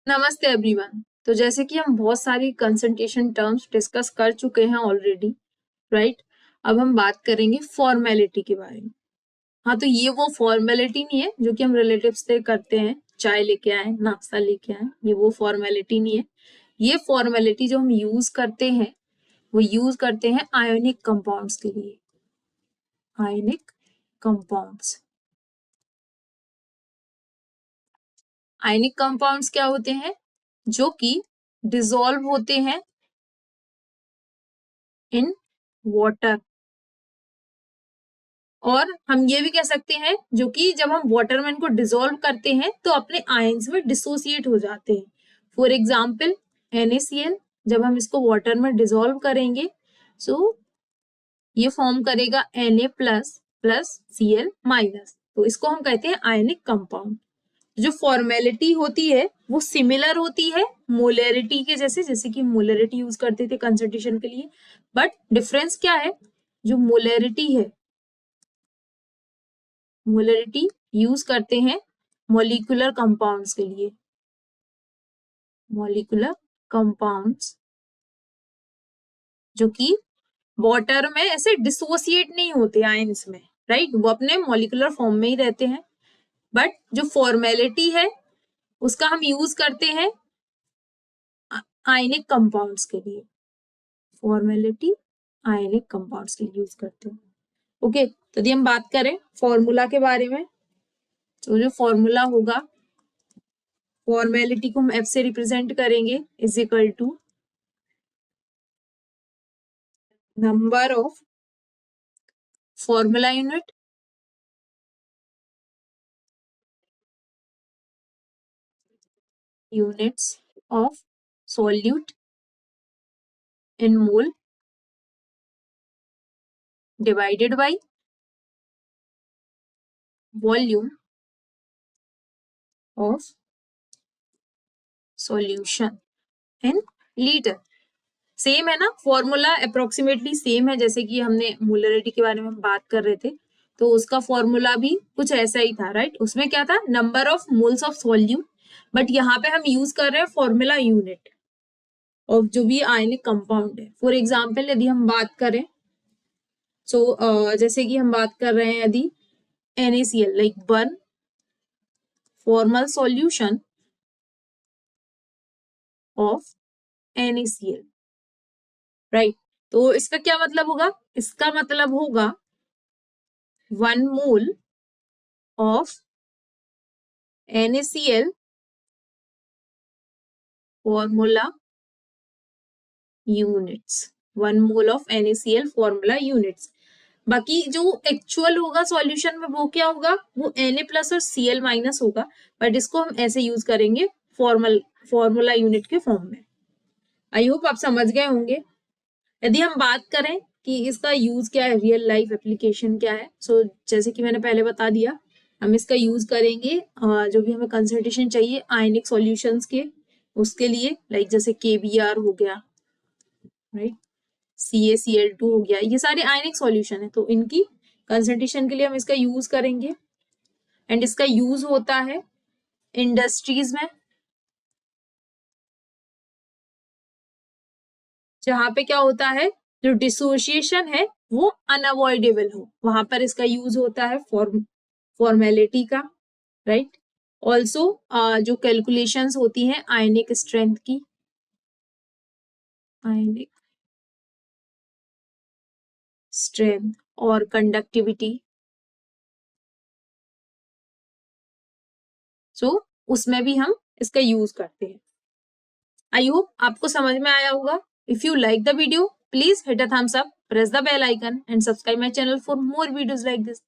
नमस्ते एवरीवन। तो जैसे कि हम बहुत सारी कंसंट्रेशन टर्म्स डिस्कस कर चुके हैं ऑलरेडी, राइट। अब हम बात करेंगे फॉर्मेलिटी के बारे में। हाँ, तो ये वो फॉर्मेलिटी नहीं है जो कि हम रिलेटिव्स से करते हैं, चाय लेके आए, नाश्ता लेके आए, ये वो फॉर्मेलिटी नहीं है। ये फॉर्मेलिटी जो हम यूज करते हैं वो यूज करते हैं आयोनिक कंपाउंड्स के लिए। आयोनिक कंपाउंड्स, आयोनिक कंपाउंड्स क्या होते हैं? जो कि डिसॉल्व होते हैं इन वाटर, और हम ये भी कह सकते हैं जो कि जब हम वाटर में इनको डिसॉल्व करते हैं तो अपने आयंस में डिसोसिएट हो जाते हैं। फॉर एग्जाम्पल NaCl, जब हम इसको वाटर में डिसॉल्व करेंगे सो ये फॉर्म करेगा Na plus plus Cl minus, तो इसको हम कहते हैं आयनिक कंपाउंड। जो फॉर्मेलिटी होती है वो सिमिलर होती है मोलरिटी के जैसे, जैसे कि मोलरिटी यूज करते थे कंसंट्रेशन के लिए, बट डिफरेंस क्या है? जो मोलरिटी है, मोलरिटी यूज करते हैं मॉलिक्यूलर कंपाउंड्स के लिए। मॉलिक्यूलर कंपाउंड्स जो कि वाटर में ऐसे डिसोसिएट नहीं होते आयंस में, राइट, वो अपने मॉलिक्यूलर फॉर्म में ही रहते हैं। बट जो फॉर्मेलिटी है उसका हम यूज करते हैं आयनिक कंपाउंड्स के लिए। फॉर्मेलिटी आयनिक कंपाउंड्स के लिए यूज करते हैं। ओके, तो यदि हम बात करें फॉर्मूला के बारे में, तो जो फॉर्मूला होगा, फॉर्मेलिटी को हम F से रिप्रेजेंट करेंगे, is equal to number of formula unit units of solute in mole divided by volume of solution in liter। Same है ना, फॉर्मूला अप्रोक्सीमेटली सेम है जैसे कि हमने मोलरिटी के बारे में हम बात कर रहे थे, तो उसका फॉर्मूला भी कुछ ऐसा ही था, राइट। उसमें क्या था? Number of moles of solute, but यहाँ पे हम यूज कर रहे हैं फॉर्मूला यूनिट ऑफ जो भी आयनिक कंपाउंड है। फॉर एग्जाम्पल यदि हम बात करें जैसे कि हम बात कर रहे हैं यदि NaCl, like one formal solution of NaCl, right. तो इसका क्या मतलब होगा? इसका मतलब होगा 1 mole of NaCl formula units, 1 mole of NaCl formula units. बाकी जो एक्चुअल होगा सॉल्यूशन में वो क्या होगा? वो Na प्लस और Cl माइनस होगा, बट इसको हम ऐसे यूज करेंगे फॉर्मूला यूनिट के फॉर्म में। आई होप आप समझ गए होंगे। यदि हम बात करें कि इसका यूज क्या है, रियल लाइफ एप्लीकेशन क्या है, जैसे कि मैंने पहले बता दिया, हम इसका यूज करेंगे जो भी हमें कंसंट्रेशन चाहिए आयनिक सॉल्यूशंस के, उसके लिए, लाइक जैसे KBr हो गया, राइट, CaCl2 हो गया, ये सारे आयनिक सॉल्यूशन है, तो इनकी कंसंट्रेशन के लिए हम इसका यूज करेंगे। एंड इसका यूज होता है इंडस्ट्रीज में, जहां पे क्या होता है, जो डिसोसिएशन है वो अनअवॉइडेबल हो, वहां पर इसका यूज होता है फॉर्मेलिटी का, राइट। ऑल्सो जो कैलकुलेशंस होती हैं आयनिक स्ट्रेंथ की, आयनिक स्ट्रेंथ और कंडक्टिविटी, उसमें भी हम इसका यूज करते हैं। आई होप आपको समझ में आया होगा। If you like the video, please hit a thumbs up, press the bell icon and subscribe my channel for more videos like this.